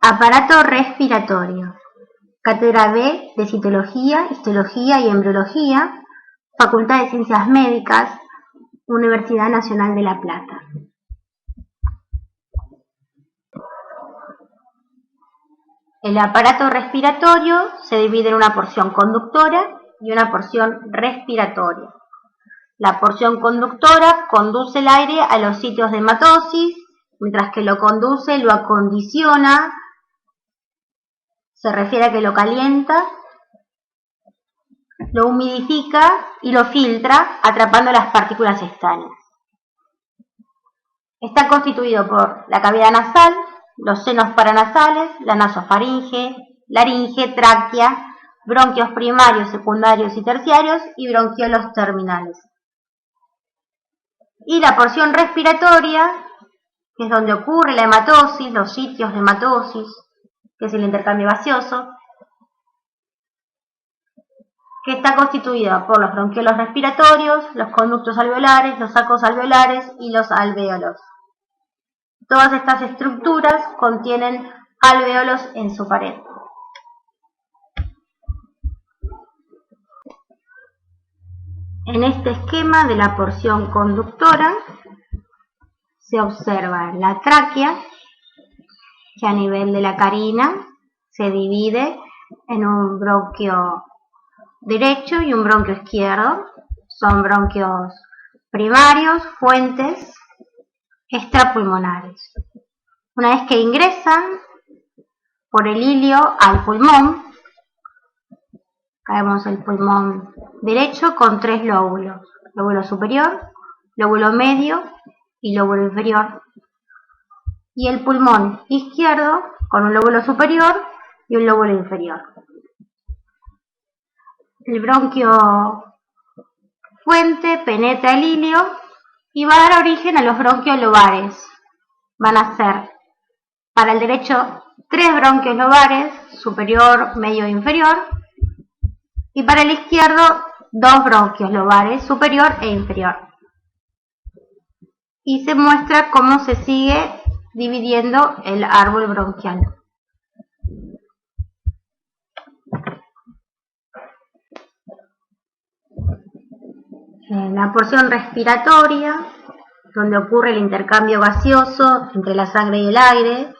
Aparato respiratorio. Cátedra B de Citología, Histología y Embriología, Facultad de Ciencias Médicas, Universidad Nacional de La Plata. El aparato respiratorio se divide en una porción conductora y una porción respiratoria. La porción conductora conduce el aire a los sitios de hematosis, mientras que lo conduce, lo acondiciona, se refiere a que lo calienta, lo humidifica y lo filtra, atrapando las partículas extrañas. Está constituido por la cavidad nasal, los senos paranasales, la nasofaringe, laringe, tráquea, bronquios primarios, secundarios y terciarios y bronquiolos terminales. Y la porción respiratoria, que es donde ocurre la hematosis, los sitios de hematosis, que es el intercambio gaseoso, que está constituida por los bronquiolos respiratorios, los conductos alveolares, los sacos alveolares y los alvéolos. Todas estas estructuras contienen alvéolos en su pared. En este esquema de la porción conductora se observa la tráquea, que a nivel de la carina se divide en un bronquio derecho y un bronquio izquierdo. Son bronquios primarios, fuentes, extrapulmonares. Una vez que ingresan por el ilio al pulmón, vemos el pulmón derecho con 3 lóbulos: lóbulo superior, lóbulo medio y lóbulo inferior. Y el pulmón izquierdo con un lóbulo superior y un lóbulo inferior. El bronquio fuente penetra el ilio y va a dar origen a los bronquios lobares. Van a ser, para el derecho, 3 bronquios lobares, superior, medio e inferior, y para el izquierdo 2 bronquios lobares, superior e inferior. Y se muestra cómo se sigue dividiendo el árbol bronquial. En la porción respiratoria, donde ocurre el intercambio gaseoso entre la sangre y el aire,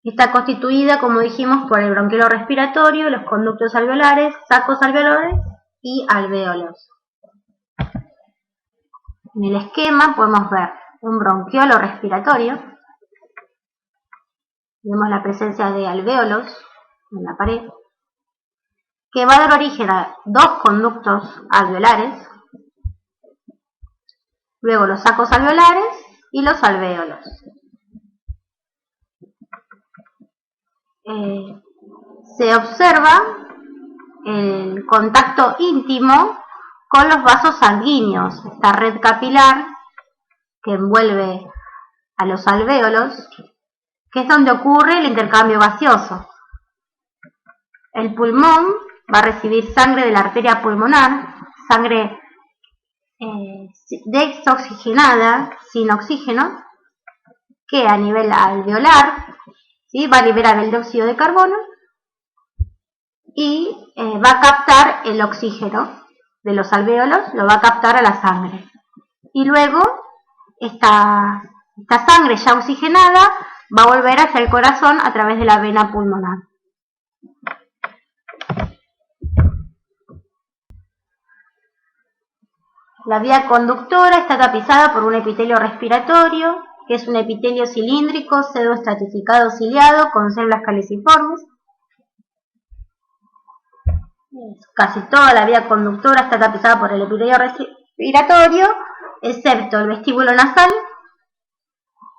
está constituida, como dijimos, por el bronquiolo respiratorio, los conductos alveolares, sacos alveolares y alvéolos. En el esquema podemos ver un bronquiolo respiratorio. Vemos la presencia de alvéolos en la pared, que va a dar origen a 2 conductos alveolares, luego los sacos alveolares y los alvéolos. Se observa el contacto íntimo con los vasos sanguíneos, esta red capilar que envuelve a los alvéolos, que es donde ocurre el intercambio gaseoso. El pulmón va a recibir sangre de la arteria pulmonar, sangre desoxigenada, sin oxígeno, que a nivel alveolar, ¿sí?, va a liberar el dióxido de carbono y va a captar el oxígeno de los alvéolos, lo va a captar a la sangre. Y luego esta sangre ya oxigenada va a volver hacia el corazón a través de la vena pulmonar. La vía conductora está tapizada por un epitelio respiratorio, que es un epitelio cilíndrico, pseudoestratificado ciliado, con células caliciformes. Casi toda la vía conductora está tapizada por el epitelio respiratorio, excepto el vestíbulo nasal,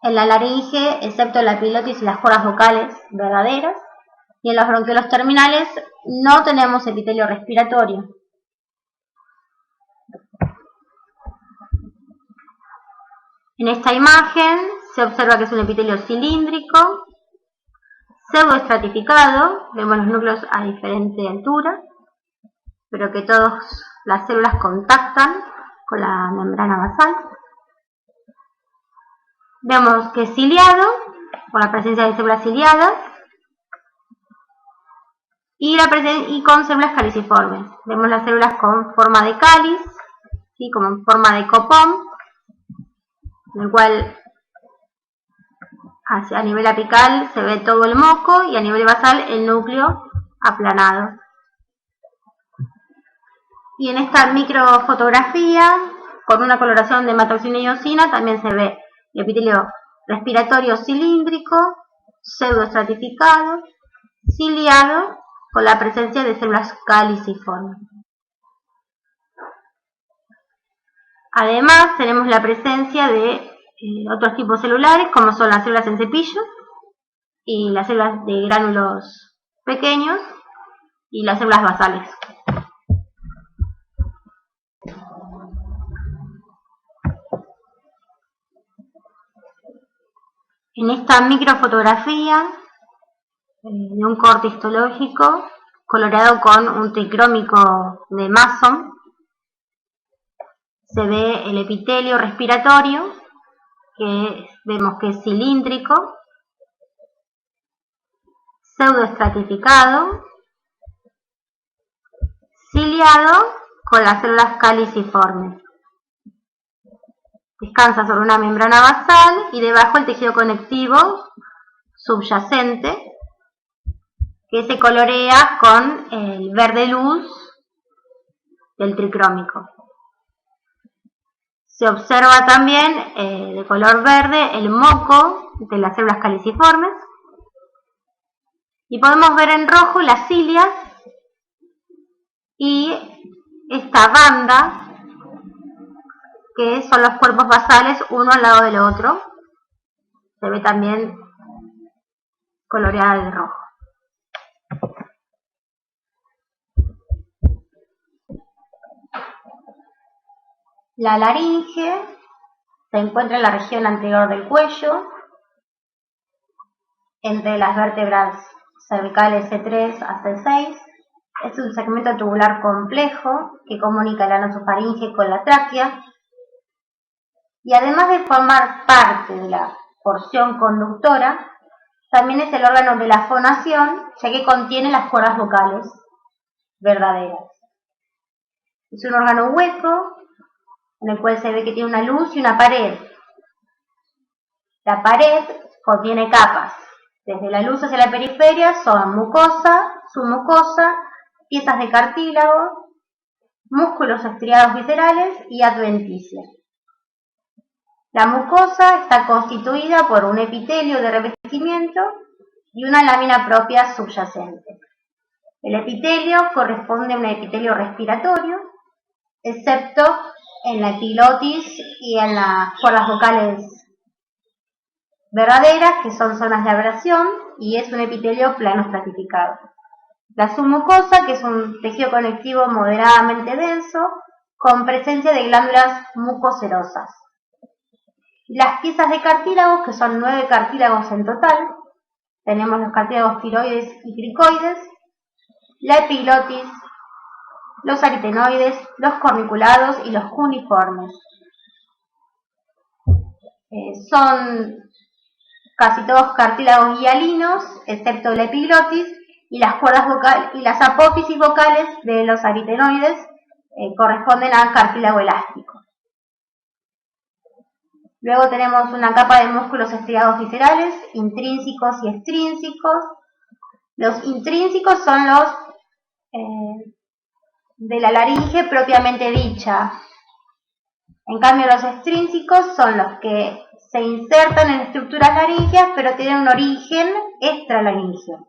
en la laringe, excepto la epilotis y las cuerdas vocales verdaderas, y en los bronquiolos terminales no tenemos epitelio respiratorio. En esta imagen se observa que es un epitelio cilíndrico, pseudoestratificado, vemos los núcleos a diferente altura, pero que todas las células contactan con la membrana basal. Vemos que es ciliado, por la presencia de células ciliadas, y con células caliciformes. Vemos las células con forma de cáliz, ¿sí? Como en forma de copón, en el cual a nivel apical se ve todo el moco y a nivel basal el núcleo aplanado. Y en esta microfotografía, con una coloración de hematoxina y eosina, también se ve el epitelio respiratorio cilíndrico, pseudoestratificado, ciliado, con la presencia de células caliciformes. Además, tenemos la presencia de otros tipos celulares, como son las células en cepillo y las células de gránulos pequeños y las células basales. En esta microfotografía de un corte histológico coloreado con un tricrómico de Mason, se ve el epitelio respiratorio, que vemos que es cilíndrico, pseudoestratificado, ciliado con las células caliciformes. Descansa sobre una membrana basal y debajo el tejido conectivo subyacente, que se colorea con el verde luz del tricrómico. Se observa también de color verde el moco de las células caliciformes y podemos ver en rojo las cilias y esta banda, que son los cuerpos basales uno al lado del otro. Se ve también coloreada de rojo. La laringe se encuentra en la región anterior del cuello, entre las vértebras cervicales C3 a C6. Es un segmento tubular complejo que comunica la nasofaringe con la tráquea, y además de formar parte de la porción conductora, también es el órgano de la fonación, ya que contiene las cuerdas vocales verdaderas. Es un órgano hueco, en el cual se ve que tiene una luz y una pared. La pared contiene capas. Desde la luz hacia la periferia son mucosa, submucosa, piezas de cartílago, músculos estriados viscerales y adventicia. La mucosa está constituida por un epitelio de revestimiento y una lámina propia subyacente. El epitelio corresponde a un epitelio respiratorio, excepto en la epiglotis y en las cuerdas vocales verdaderas, que son zonas de abrasión, y es un epitelio plano estratificado. La submucosa, que es un tejido conectivo moderadamente denso, con presencia de glándulas mucocerosas. Las piezas de cartílagos, que son 9 cartílagos en total, tenemos los cartílagos tiroides y cricoides, la epiglotis, los aritenoides, los corniculados y los cuneiformes. Son casi todos cartílagos hialinos, excepto la epiglotis, y las cuerdas vocales y las apófisis vocales de los aritenoides corresponden a cartílago elástico. Luego tenemos una capa de músculos estriados viscerales, intrínsecos y extrínsecos. Los intrínsecos son los de la laringe propiamente dicha. En cambio, los extrínsecos son los que se insertan en estructuras laríngeas, pero tienen un origen extralaríngeo.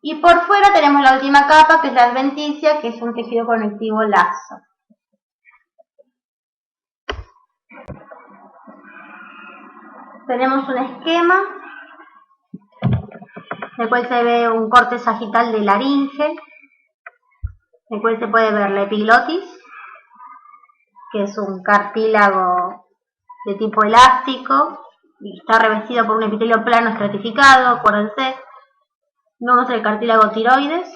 Y por fuera tenemos la última capa, que es la adventicia, que es un tejido conectivo laxo. Tenemos un esquema en el cual se ve un corte sagital de laringe, en el cual se puede ver la epiglotis, que es un cartílago de tipo elástico y está revestido por un epitelio plano estratificado, acuérdense. Vemos el cartílago tiroides,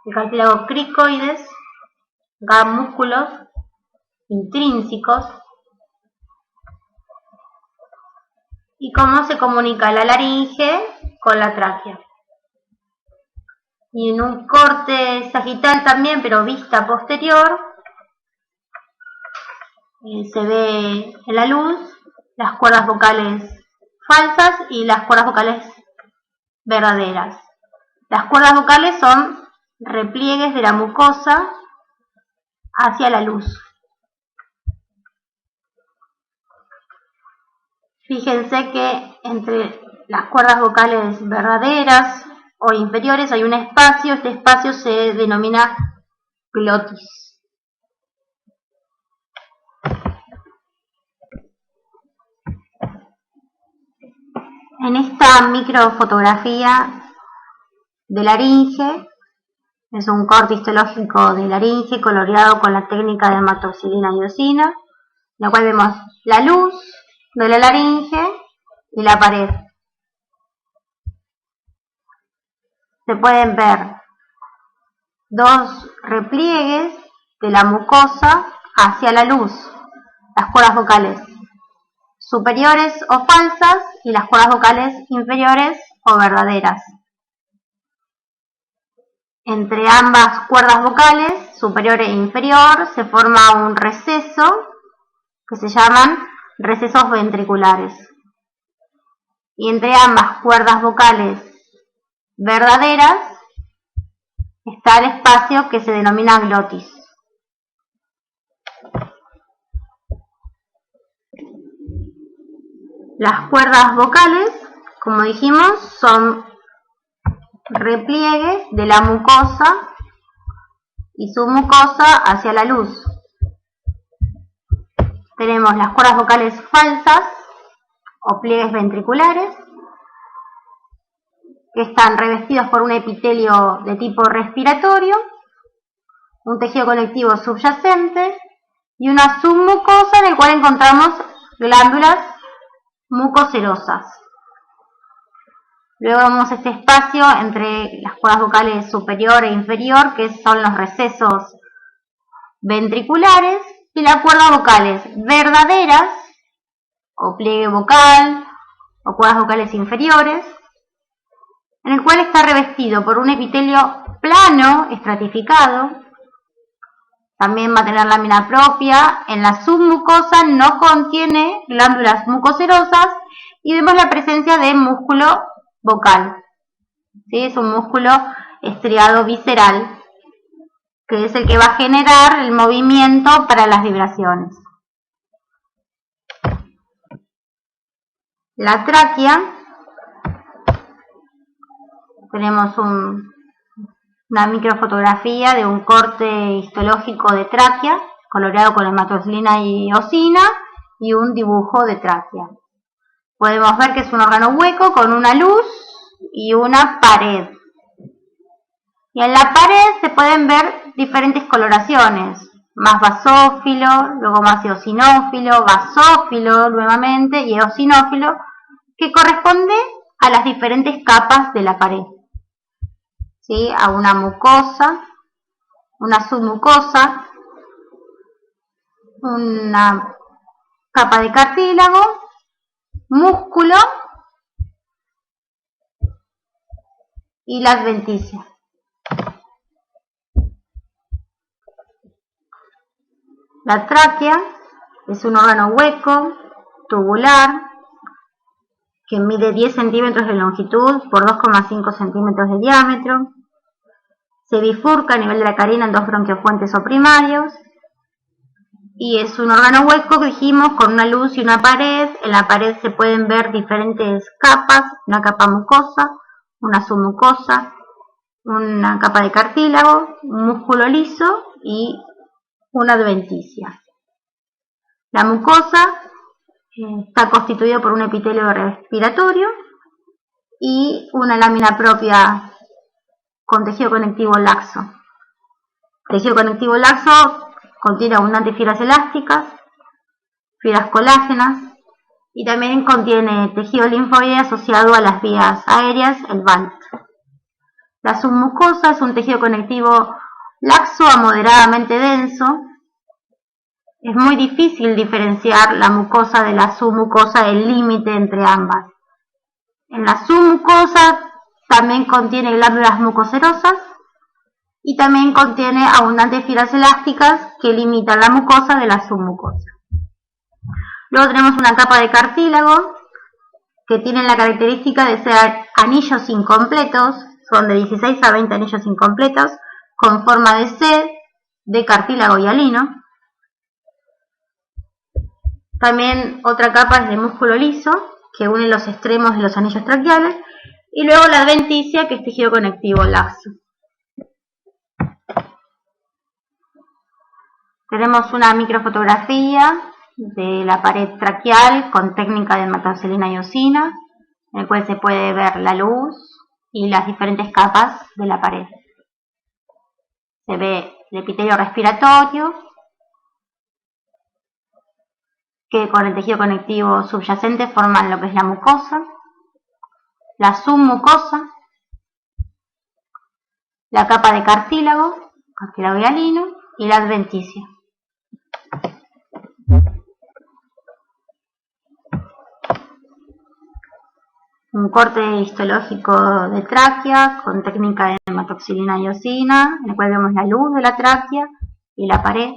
el cartílago cricoides, músculos intrínsecos, y cómo se comunica la laringe con la tráquea. Y en un corte sagital también, pero vista posterior, se ve en la luz las cuerdas vocales falsas y las cuerdas vocales verdaderas. Las cuerdas vocales son repliegues de la mucosa hacia la luz. Fíjense que entre las cuerdas vocales verdaderas o inferiores hay un espacio, este espacio se denomina glotis. En esta microfotografía de laringe, es un corte histológico de laringe coloreado con la técnica de hematoxilina y eosina, en la cual vemos la luz de la laringe y la pared. Se pueden ver dos repliegues de la mucosa hacia la luz, las cuerdas vocales superiores o falsas y las cuerdas vocales inferiores o verdaderas. Entre ambas cuerdas vocales, superior e inferior, se forma un receso que se llaman recesos ventriculares. Y entre ambas cuerdas vocales verdaderas está el espacio que se denomina glotis. Las cuerdas vocales, como dijimos, son repliegues de la mucosa y su mucosa hacia la luz. Tenemos las cuerdas vocales falsas o pliegues ventriculares, que están revestidos por un epitelio de tipo respiratorio, un tejido conectivo subyacente y una submucosa en el cual encontramos glándulas mucoserosas. Luego vemos este espacio entre las cuerdas vocales superior e inferior, que son los recesos ventriculares, y las cuerdas vocales verdaderas, o pliegue vocal, o cuerdas vocales inferiores, en el cual está revestido por un epitelio plano, estratificado. También va a tener lámina propia. En la submucosa no contiene glándulas mucoserosas y vemos la presencia de músculo vocal. ¿Sí? Es un músculo estriado visceral, que es el que va a generar el movimiento para las vibraciones. La tráquea, tenemos una microfotografía de un corte histológico de tráquea, coloreado con hematoxilina y eosina, y un dibujo de tráquea. Podemos ver que es un órgano hueco con una luz y una pared. Y en la pared se pueden ver diferentes coloraciones, más basófilo, luego más eosinófilo, basófilo nuevamente y eosinófilo, que corresponde a las diferentes capas de la pared. ¿Sí? A una mucosa, una submucosa, una capa de cartílago, músculo y la adventicia. La tráquea es un órgano hueco, tubular, que mide 10 centímetros de longitud por 2,5 centímetros de diámetro. Se bifurca a nivel de la carina en dos bronquiofuentes o primarios. Y es un órgano hueco, que dijimos, con una luz y una pared. En la pared se pueden ver diferentes capas, una capa mucosa, una submucosa, una capa de cartílago, un músculo liso y una adventicia. La mucosa está constituida por un epitelio respiratorio y una lámina propia con tejido conectivo laxo. El tejido conectivo laxo contiene abundantes fibras elásticas, fibras colágenas y también contiene tejido linfoide asociado a las vías aéreas, el BALT. La submucosa es un tejido conectivo laxo a moderadamente denso. Es muy difícil diferenciar la mucosa de la submucosa, el límite entre ambas. En la submucosa También contiene glándulas mucoserosas y también contiene abundantes fibras elásticas que limitan la mucosa de la submucosa. Luego tenemos una capa de cartílago que tiene la característica de ser anillos incompletos, son de 16 a 20 anillos incompletos, con forma de C, de cartílago hialino. También otra capa es de músculo liso, que une los extremos de los anillos traqueales, y luego la adventicia, que es tejido conectivo laxo. Tenemos una microfotografía de la pared traqueal con técnica de hematoxilina y eosina, en el cual se puede ver la luz y las diferentes capas de la pared. Se ve el epitelio respiratorio, que con el tejido conectivo subyacente forman lo que es la mucosa, la submucosa, la capa de cartílago hialino y la adventicia. Un corte histológico de tráquea con técnica de hematoxilina y eosina, en el cual vemos la luz de la tráquea y la pared.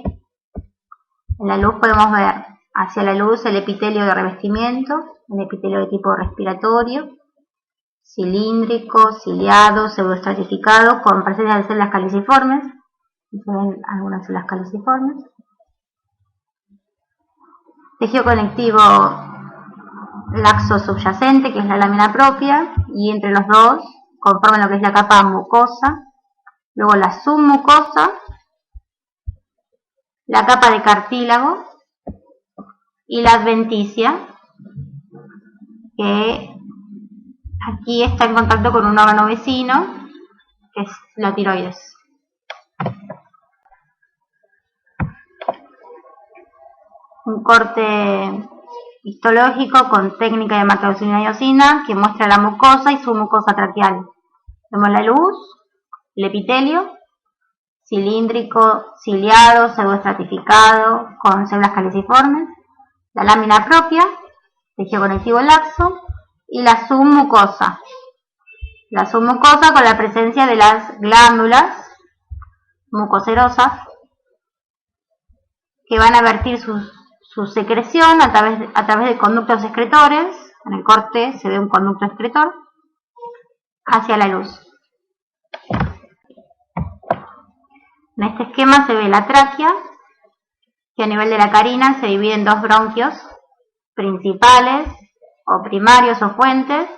En la luz podemos ver hacia la luz el epitelio de revestimiento, el epitelio de tipo respiratorio, cilíndrico, ciliado, pseudoestratificado, con presencia de células caliciformes. Se ven algunas células caliciformes. Tejido conectivo laxo subyacente, que es la lámina propia, y entre los dos conforman lo que es la capa mucosa, luego la submucosa, la capa de cartílago y la adventicia, que aquí está en contacto con un órgano vecino, que es la tiroides. Un corte histológico con técnica de hematoxilina y eosina que muestra la mucosa y su mucosa traqueal. Vemos la luz, el epitelio, cilíndrico, ciliado, pseudoestratificado, con células caliciformes, la lámina propia, tejido conectivo laxo, y la submucosa. La submucosa con la presencia de las glándulas mucoserosas que van a vertir su secreción a través de conductos excretores. En el corte se ve un conducto excretor hacia la luz. En este esquema se ve la tráquea, que a nivel de la carina se divide en dos bronquios principales o primarios o fuentes,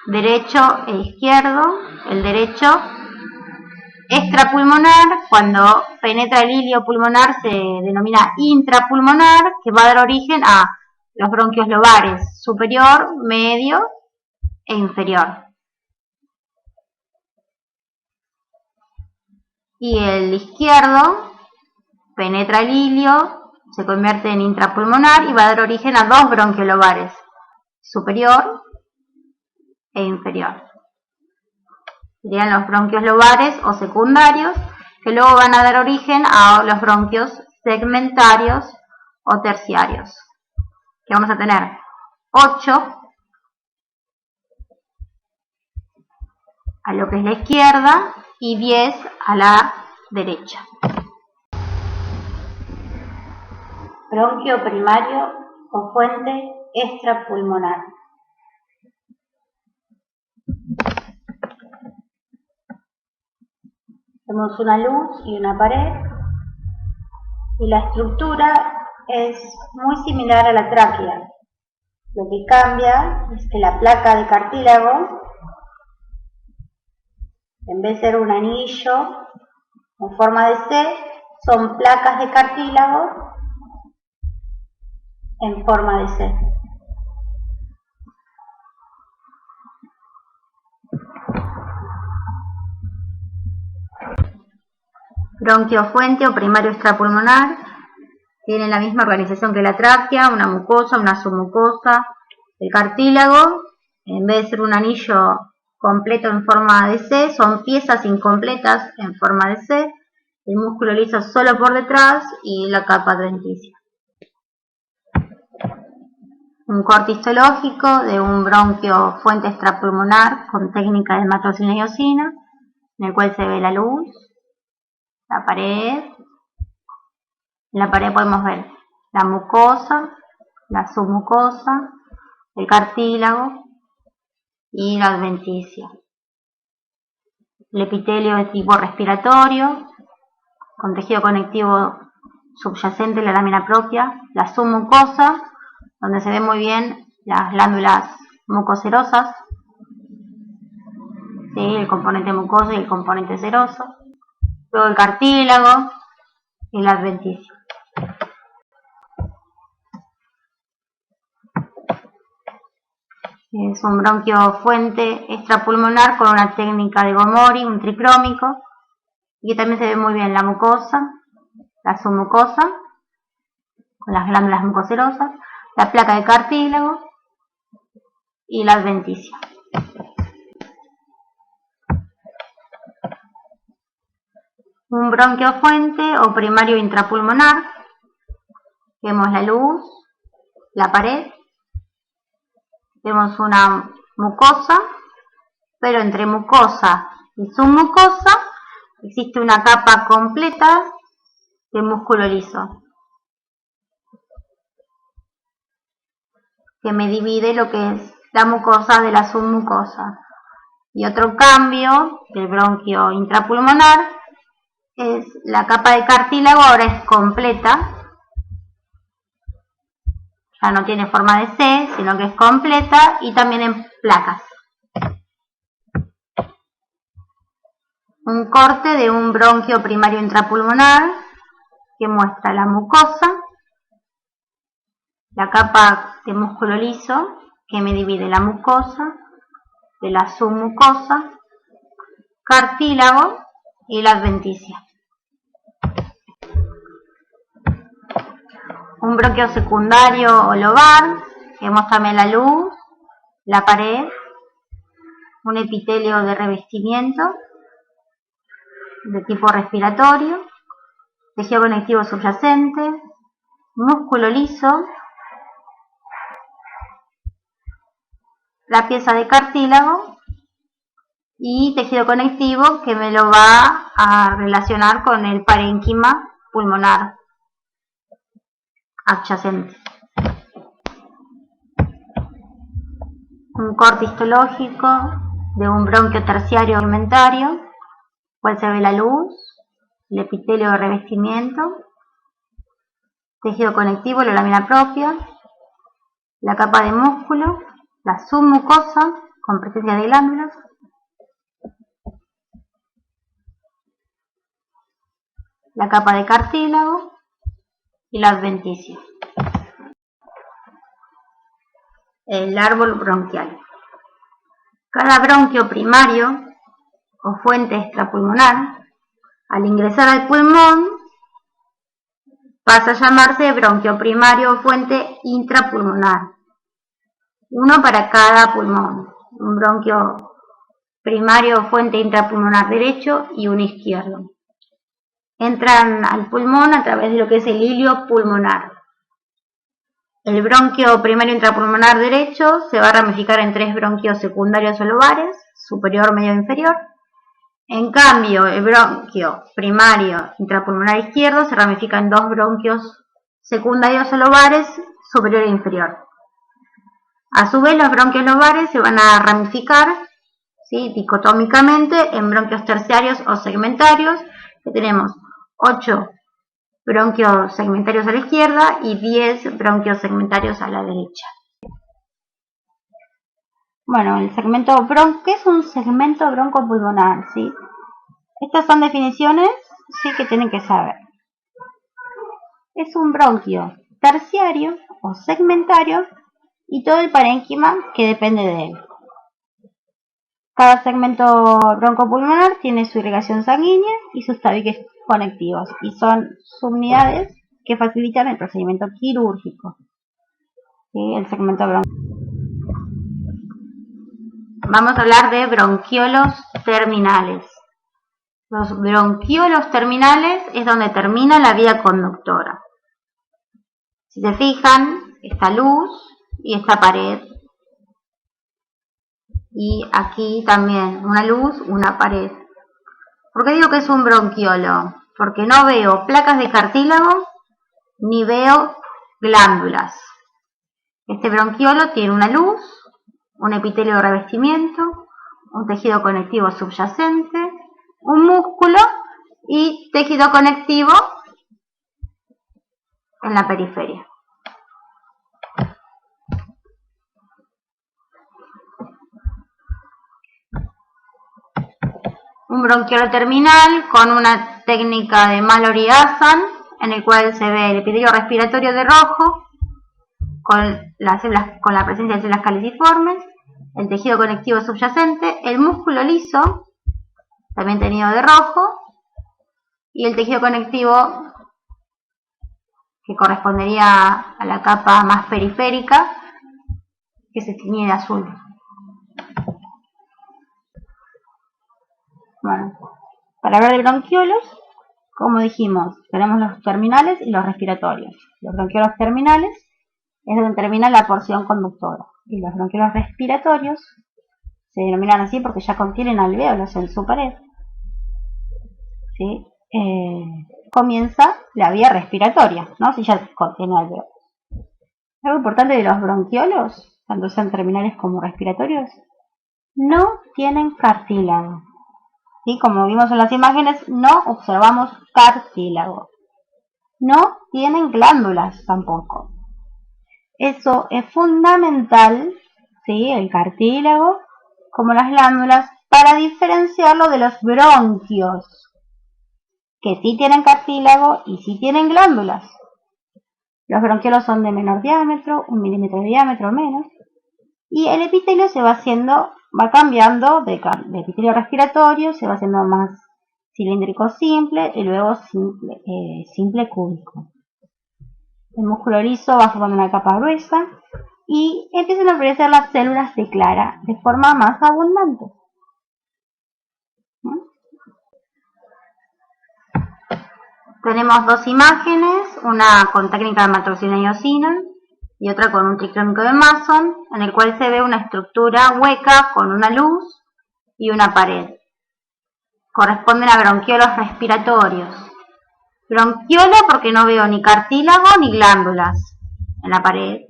derecho e izquierdo. El derecho extrapulmonar, cuando penetra el hilio pulmonar se denomina intrapulmonar, que va a dar origen a los bronquios lobares superior, medio e inferior. Y el izquierdo penetra el hilio, se convierte en intrapulmonar y va a dar origen a dos bronquios lobares, superior e inferior. Serían los bronquios lobares o secundarios, que luego van a dar origen a los bronquios segmentarios o terciarios, que vamos a tener 8 a lo que es la izquierda y 10 a la derecha. Bronquio primario o fuente extrapulmonar. Tenemos una luz y una pared, y la estructura es muy similar a la tráquea. Lo que cambia es que la placa de cartílago, en vez de ser un anillo en forma de C, son placas de cartílago en forma de C. Bronquio fuente o primario extrapulmonar tiene la misma organización que la tráquea, una mucosa, una submucosa. El cartílago, en vez de ser un anillo completo en forma de C, son piezas incompletas en forma de C, el músculo liso solo por detrás y la capa adventicia. Un corte histológico de un bronquio fuente extrapulmonar con técnica de hematoxina y eosina, en el cual se ve la luz, la pared. En la pared podemos ver la mucosa, la submucosa, el cartílago y la adventicia. El epitelio de tipo respiratorio, con tejido conectivo subyacente a la lámina propia, la submucosa, donde se ven muy bien las glándulas mucoserosas, ¿sí? El componente mucoso y el componente seroso, luego el cartílago y la adventicia. Es un bronquio fuente extrapulmonar con una técnica de Gomori, un tricrómico, y que también se ve muy bien la mucosa, la submucosa, con las glándulas mucoserosas, la placa de cartílago y la adventicia. Un bronquio fuente o primario intrapulmonar, vemos la luz, la pared, vemos una mucosa, pero entre mucosa y submucosa existe una capa completa de músculo liso, que me divide lo que es la mucosa de la submucosa. Y otro cambio del bronquio intrapulmonar es la capa de cartílago, ahora es completa, ya no tiene forma de C, sino que es completa y también en placas. Un corte de un bronquio primario intrapulmonar que muestra la mucosa, la capa de músculo liso que me divide la mucosa de la submucosa, cartílago y la adventicia. Un bronquio secundario o lobar, vemos también la luz, la pared, un epitelio de revestimiento de tipo respiratorio, tejido conectivo subyacente, músculo liso, la pieza de cartílago y tejido conectivo que me lo va a relacionar con el parénquima pulmonar adyacente. Un corte histológico de un bronquio terciario alimentario, cual se ve la luz, el epitelio de revestimiento, tejido conectivo, la lámina propia, la capa de músculo, la submucosa con presencia de glándulas, la capa de cartílago y la adventicia. El árbol bronquial. Cada bronquio primario o fuente extrapulmonar, al ingresar al pulmón, pasa a llamarse bronquio primario o fuente intrapulmonar. Uno para cada pulmón. Un bronquio primario o fuente intrapulmonar derecho y uno izquierdo. Entran al pulmón a través de lo que es el hilio pulmonar. El bronquio primario intrapulmonar derecho se va a ramificar en 3 bronquios secundarios o lobares, superior, medio e inferior. En cambio, el bronquio primario intrapulmonar izquierdo se ramifica en 2 bronquios secundarios o lobares, superior e inferior. A su vez, los bronquios lobares se van a ramificar, ¿sí?, dicotómicamente en bronquios terciarios o segmentarios, que tenemos 8 bronquios segmentarios a la izquierda y 10 bronquios segmentarios a la derecha. Bueno, el segmento bronco, ¿qué es un segmento broncopulmonar? ¿Sí? Estas son definiciones, sí, que tienen que saber. Es un bronquio terciario o segmentario y todo el parénquima que depende de él. Cada segmento broncopulmonar tiene su irrigación sanguínea y sus tabiques conectivos y son subunidades que facilitan el procedimiento quirúrgico. ¿Sí? El segmento bronquial. Vamos a hablar de bronquiolos terminales. Los bronquiolos terminales es donde termina la vía conductora. Si se fijan, esta luz y esta pared. Y aquí también una luz, una pared. ¿Por qué digo que es un bronquiolo? Porque no veo placas de cartílago ni veo glándulas. Este bronquiolo tiene una luz, un epitelio de revestimiento, un tejido conectivo subyacente, un músculo y tejido conectivo en la periferia. Un bronquiolo terminal con una técnica de Mallory-Hassan, en el cual se ve el epitelio respiratorio de rojo, con la presencia de células caliciformes, el tejido conectivo subyacente, el músculo liso, también teñido de rojo, y el tejido conectivo que correspondería a la capa más periférica, que se tiñe de azul. Bueno, para hablar de bronquiolos, como dijimos, tenemos los terminales y los respiratorios. Los bronquiolos terminales es donde termina la porción conductora. Y los bronquiolos respiratorios se denominan así porque ya contienen alvéolos en su pared. ¿Sí? Comienza la vía respiratoria, ¿no? Si ya contiene alvéolos. Algo importante de los bronquiolos, tanto sean terminales como respiratorios, no tienen cartílago. ¿Sí? Como vimos en las imágenes, no observamos cartílago. No tienen glándulas tampoco. Eso es fundamental, ¿sí? El cartílago como las glándulas, para diferenciarlo de los bronquios, que sí tienen cartílago y sí tienen glándulas. Los bronquiolos son de menor diámetro, 1 milímetro de diámetro o menos, y el epitelio va cambiando de epitelio respiratorio, se va haciendo más cilíndrico simple y luego simple cúbico. El músculo liso va formando una capa gruesa y empiezan a aparecer las células de clara de forma más abundante. Tenemos dos imágenes, una con técnica de matricina y eosina y otra con un triclónico de Mason, en el cual se ve una estructura hueca con una luz y una pared. Corresponden a bronquiolos respiratorios. Bronquiolo porque no veo ni cartílago ni glándulas en la pared.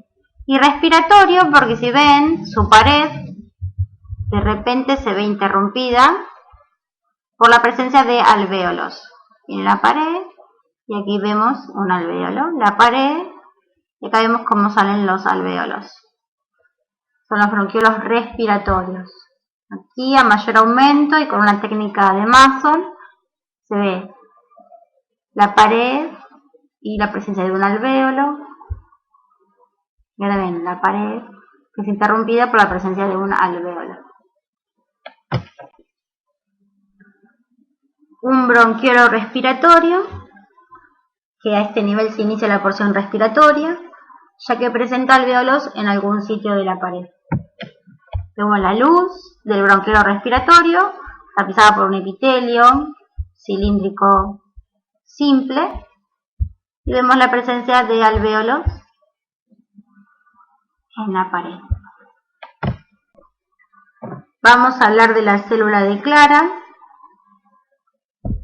Y respiratorio porque si ven, su pared de repente se ve interrumpida por la presencia de alvéolos. En la pared, y aquí vemos un alvéolo, la pared, y acá vemos cómo salen los alvéolos. Son los bronquiolos respiratorios. Aquí a mayor aumento y con una técnica de Mason se ve la pared y la presencia de un alvéolo. Y ahora ven la pared que es interrumpida por la presencia de un alvéolo. Un bronquiolo respiratorio, que a este nivel se inicia la porción respiratoria, ya que presenta alvéolos en algún sitio de la pared. Vemos la luz del bronquiolo respiratorio, tapizada por un epitelio cilíndrico simple, y vemos la presencia de alvéolos en la pared. Vamos a hablar de la célula de Clara,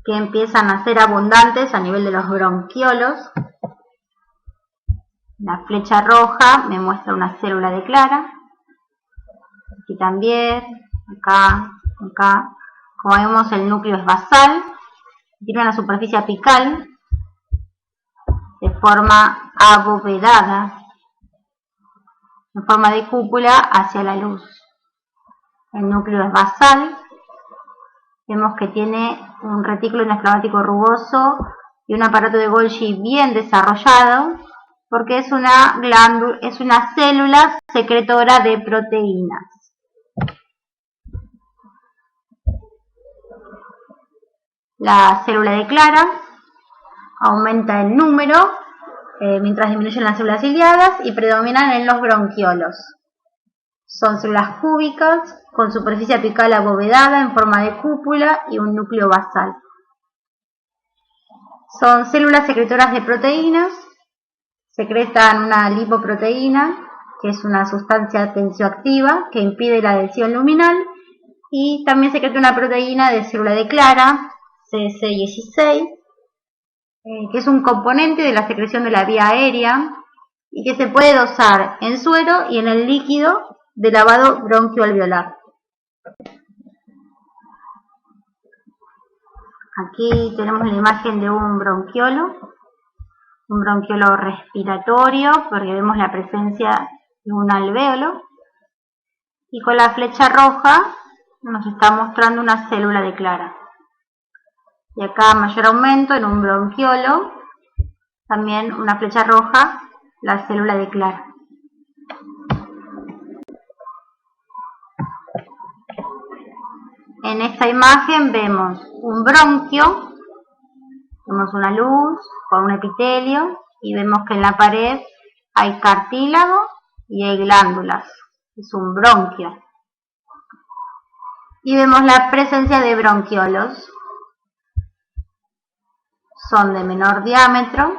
que empiezan a ser abundantes a nivel de los bronquiolos. La flecha roja me muestra una célula de Clara. Aquí también, acá. Como vemos, el núcleo es basal, tiene una superficie apical de forma abovedada, en forma de cúpula hacia la luz. El núcleo es basal. Vemos que tiene un retículo endoplasmático rugoso y un aparato de Golgi bien desarrollado, porque es una célula secretora de proteínas. La célula de Clara aumenta en número mientras disminuyen las células ciliadas y predominan en los bronquiolos. Son células cúbicas con superficie apical abovedada en forma de cúpula y un núcleo basal. Son células secretoras de proteínas, secretan una lipoproteína que es una sustancia tensioactiva que impide la adhesión luminal, y también secreta una proteína de célula de Clara, CS16, que es un componente de la secreción de la vía aérea y que se puede dosar en suero y en el líquido de lavado bronquioalveolar. Aquí tenemos la imagen de un bronquiolo respiratorio, porque vemos la presencia de un alvéolo, y con la flecha roja nos está mostrando una célula de Clara. Y acá mayor aumento en un bronquiolo, también una flecha roja, la célula de Clara. En esta imagen vemos un bronquio, vemos una luz con un epitelio y vemos que en la pared hay cartílago y hay glándulas. Es un bronquio. Y vemos la presencia de bronquiolos. Son de menor diámetro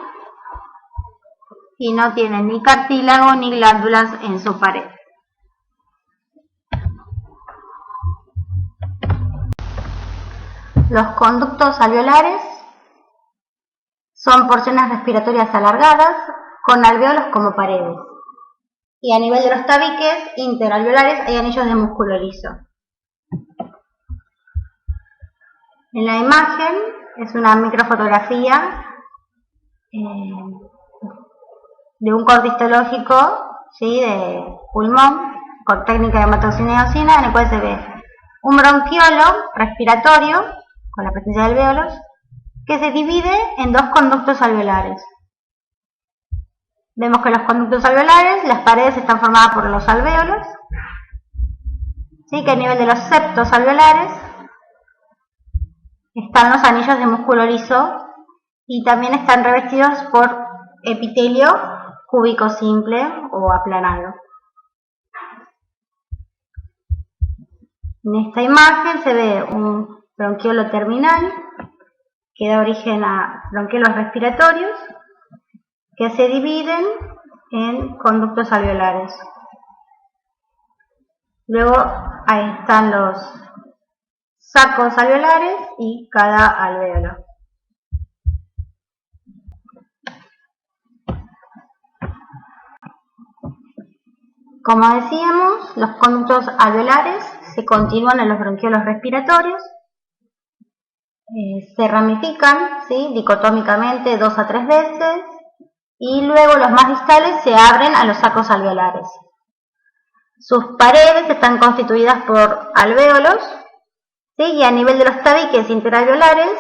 y no tienen ni cartílago ni glándulas en su pared. Los conductos alveolares son porciones respiratorias alargadas con alvéolos como paredes. Y a nivel de los tabiques interalveolares hay anillos de músculo liso. En la imagen es una microfotografía de un corte histológico, ¿sí?, de pulmón con técnica de hematoxina y eosina, en el cual se ve un bronquiolo respiratorio con la presencia de alvéolos que se divide en dos conductos alveolares. Vemos que los conductos alveolares, las paredes están formadas por los alvéolos, ¿sí?, que a nivel de los septos alveolares están los anillos de músculo liso y también están revestidos por epitelio cúbico simple o aplanado. En esta imagen se ve un bronquiolo terminal que da origen a bronquiolos respiratorios que se dividen en conductos alveolares. Luego ahí están los sacos alveolares y cada alvéolo. Como decíamos, los conductos alveolares se continúan en los bronquiolos respiratorios, se ramifican, ¿sí?, dicotómicamente 2 a 3 veces, y luego los más distales se abren a los sacos alveolares. Sus paredes están constituidas por alvéolos, ¿sí?, y a nivel de los tabiques interalveolares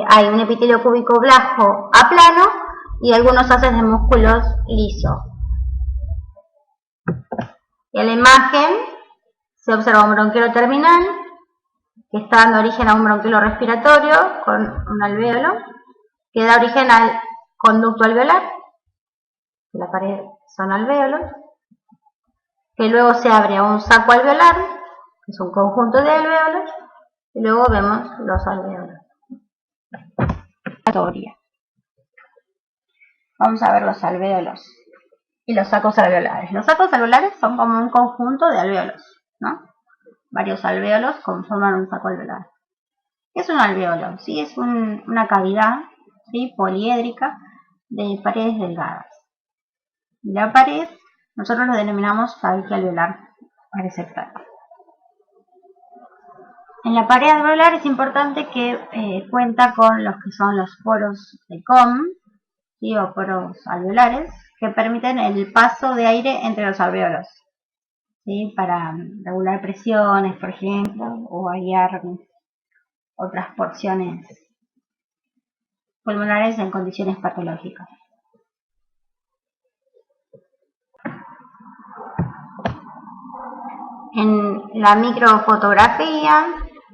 hay un epitelio cúbico bajo aplano y algunos haces de músculos lisos. Y en la imagen se observa un bronquiolo terminal que está dando origen a un bronquiolo respiratorio con un alvéolo que da origen al conducto alveolar. La pared son alvéolos, que luego se abre a un saco alveolar, que es un conjunto de alvéolos, y luego vemos los alvéolos. Vamos a ver los alvéolos y los sacos alveolares. Los sacos alveolares son como un conjunto de alvéolos, ¿no? Varios alvéolos conforman un saco alveolar. ¿Qué es un alvéolo? ¿Sí? Es una cavidad, ¿sí?, poliédrica de paredes delgadas. Y la pared nosotros lo denominamos tabique alveolar receptor. En la pared alveolar es importante que cuenta con los que son los poros de Kohn, ¿sí?, o poros alveolares, que permiten el paso de aire entre los alvéolos, ¿sí?, para regular presiones, por ejemplo, o aislar otras porciones pulmonares en condiciones patológicas. En la microfotografía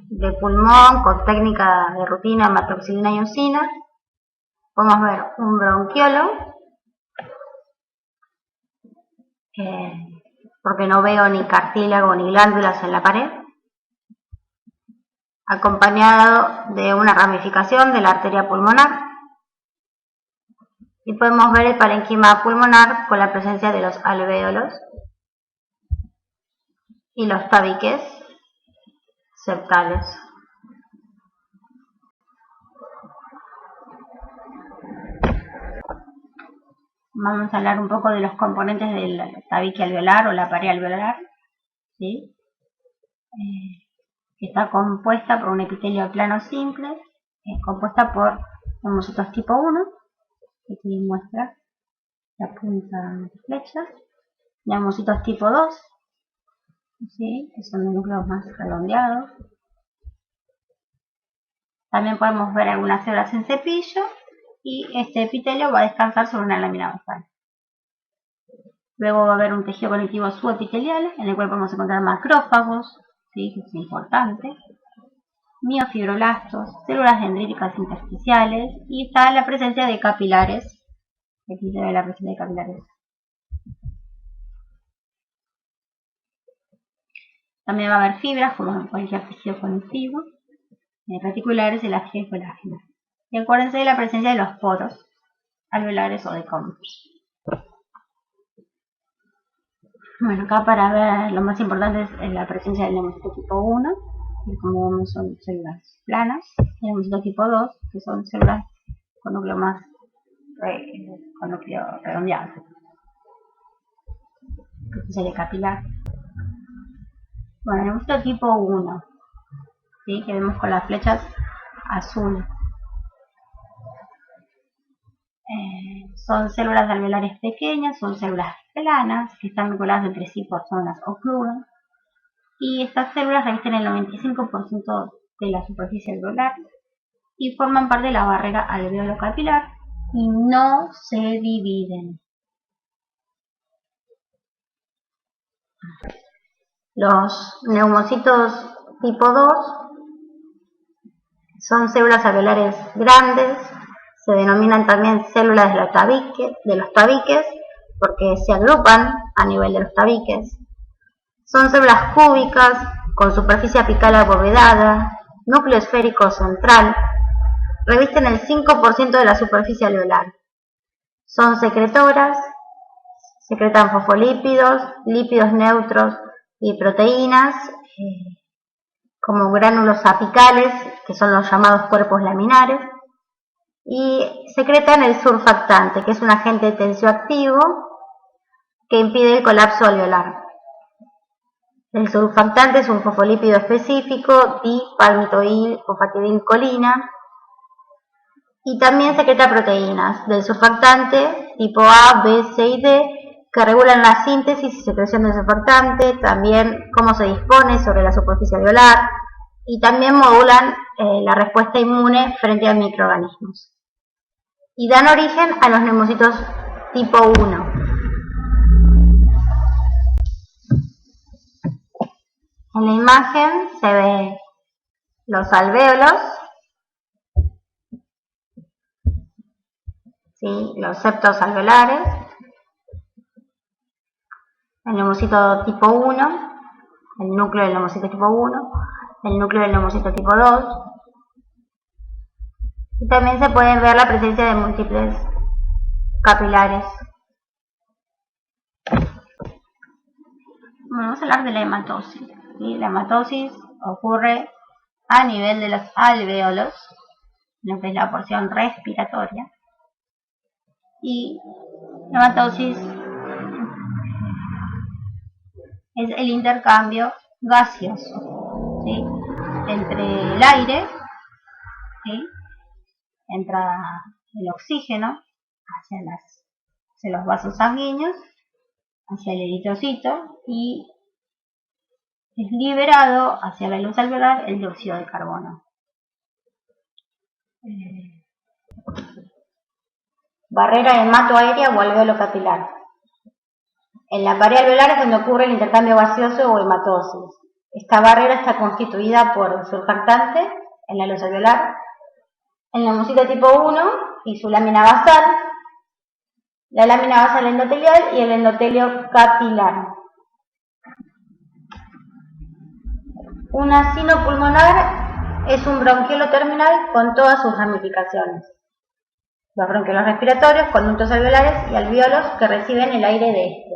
de pulmón con técnica de rutina hematoxilina y eosina podemos ver un bronquiolo, porque no veo ni cartílago ni glándulas en la pared, acompañado de una ramificación de la arteria pulmonar. Y podemos ver el parenquima pulmonar con la presencia de los alvéolos y los tabiques septales. Vamos a hablar un poco de los componentes del tabique alveolar o la pared alveolar, ¿sí? Que está compuesta por un epitelio plano simple, compuesta por neumocitos tipo 1, que aquí muestra la punta de flecha, neumocitos tipo 2, ¿sí? Que son los núcleos más redondeados. También podemos ver algunas células en cepillo y este epitelio va a descansar sobre una lámina basal. Luego va a haber un tejido conectivo subepitelial en el cual podemos encontrar macrófagos, ¿sí? Que es importante, miofibroblastos, células dendríticas intersticiales y está la presencia de capilares. Aquí se ve la presencia de capilares. También va a haber fibras como cualquier tejido conectivo, reticulares, elásticas y colágenas. Y acuérdense de la presencia de los poros alveolares o de Compton. Bueno, acá para ver lo más importante es la presencia del neumocito tipo 1, que como vemos son células planas, y el neumocito tipo 2, que son células con núcleo más con núcleo redondeado. Este sería capilar. Bueno, el neumocito tipo 1, ¿sí? Que vemos con las flechas azul. Son células alveolares pequeñas, son células planas que están vinculadas entre sí por zonas ocludas y estas células revisten el 95% de la superficie alveolar y forman parte de la barrera alveolo-capilar y no se dividen. Los neumocitos tipo 2 son células alveolares grandes, se denominan también células de los tabiques porque se agrupan a nivel de los tabiques. Son células cúbicas con superficie apical abovedada, núcleo esférico central, revisten el 5% de la superficie alveolar. Son secretoras, secretan fosfolípidos, lípidos neutros y proteínas, como gránulos apicales, que son los llamados cuerpos laminares, y secretan el surfactante, que es un agente tensioactivo que impide el colapso alveolar. El surfactante es un fosfolípido específico, di-palmitoil-fosfatidilcolina, y también secreta proteínas del surfactante tipo A, B, C y D, que regulan la síntesis y secreción del surfactante, también cómo se dispone sobre la superficie alveolar, y también modulan la respuesta inmune frente a microorganismos. Y dan origen a los neumocitos tipo 1. En la imagen se ve los alvéolos, ¿sí? Los septos alveolares, el neumocito tipo 1, el núcleo del neumocito tipo 1, el núcleo del neumocito tipo 2, y también se puede ver la presencia de múltiples capilares. Bueno, vamos a hablar de la hematosis. ¿Sí? La hematosis ocurre a nivel de los alvéolos, lo que es la porción respiratoria, y la hematosis es el intercambio gaseoso, ¿sí? Entre el aire, ¿sí? Entra el oxígeno hacia los vasos sanguíneos, hacia el eritrocito, y es liberado hacia la luz alveolar el dióxido de carbono. Barrera hematoaérea o alvéolo capilar. En la pared alveolar es donde ocurre el intercambio gaseoso o hematosis. Esta barrera está constituida por surfactante en la luz alveolar, el neumocito tipo 1 y su lámina basal, la lámina basal endotelial y el endotelio capilar. Un acino pulmonar es un bronquiolo terminal con todas sus ramificaciones. los bronquiolos respiratorios, conductos alveolares y alvéolos que reciben el aire de este.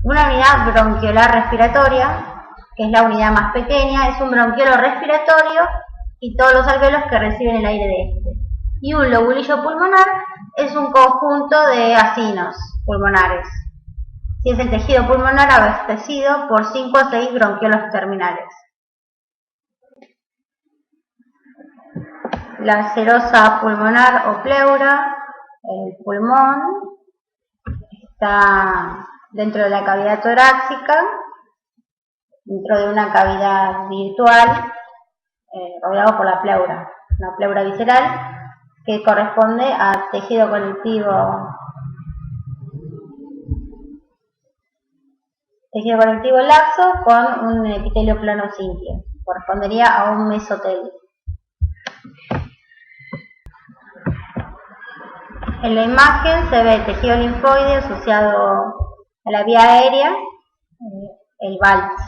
Una unidad bronquiolar respiratoria, que es la unidad más pequeña, es un bronquiolo respiratorio y todos los alvéolos que reciben el aire de este. Y un lobulillo pulmonar es un conjunto de acinos pulmonares. Si es el tejido pulmonar abastecido por 5 a 6 bronquiolos terminales. La serosa pulmonar o pleura, el pulmón, está dentro de la cavidad torácica, dentro de una cavidad virtual, rodeado por la pleura, una pleura visceral que corresponde a tejido conectivo laxo con un epitelio plano simple, correspondería a un mesotelio. En la imagen se ve el tejido linfoide asociado a la vía aérea, el VALS.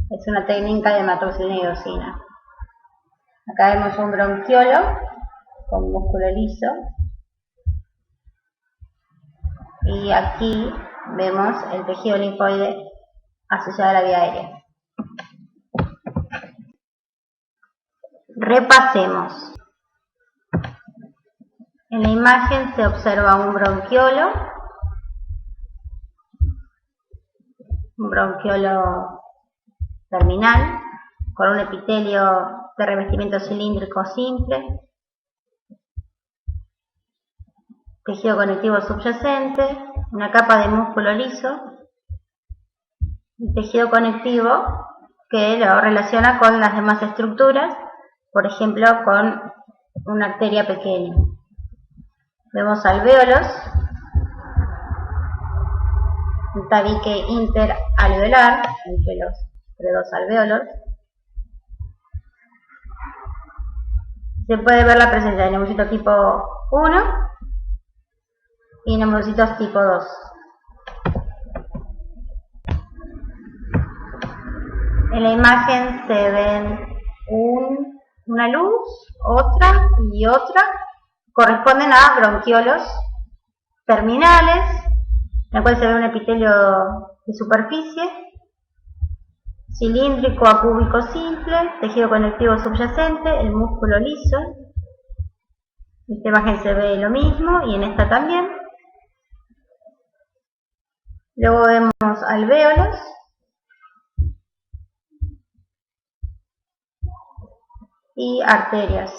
Es una técnica de hematoxilina y eosina. Acá vemos un bronquiolo con músculo liso. Y aquí vemos el tejido linfoide asociado a la vía aérea. Repasemos. En la imagen se observa un bronquiolo terminal con un epitelio de revestimiento cilíndrico simple, tejido conectivo subyacente, una capa de músculo liso y tejido conectivo que lo relaciona con las demás estructuras, por ejemplo con una arteria pequeña. Vemos alvéolos, un tabique interalveolar entre dos alvéolos. Se puede ver la presencia de neumocitos tipo 1 y neumocitos tipo 2. En la imagen se ven una luz, otra y otra. Corresponden a bronquiolos terminales, en el cual se ve un epitelio de superficie, cilíndrico a cúbico simple, tejido conectivo subyacente, el músculo liso. En esta imagen se ve lo mismo y en esta también. Luego vemos alvéolos. Y arterias.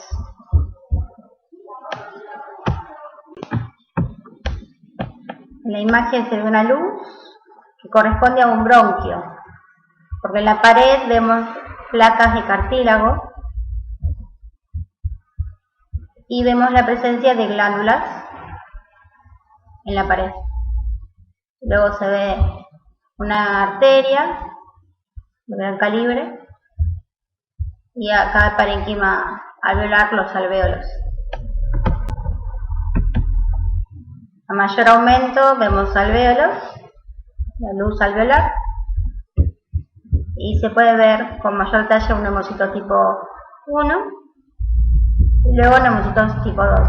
En la imagen se ve una luz que corresponde a un bronquio, porque en la pared vemos placas de cartílago y vemos la presencia de glándulas en la pared. Luego se ve una arteria de gran calibre y acá el parénquima alveolar, los alvéolos. A mayor aumento vemos alvéolos, la luz alveolar, y se puede ver con mayor detalle un neumocito tipo 1 y luego neumocitos tipo 2.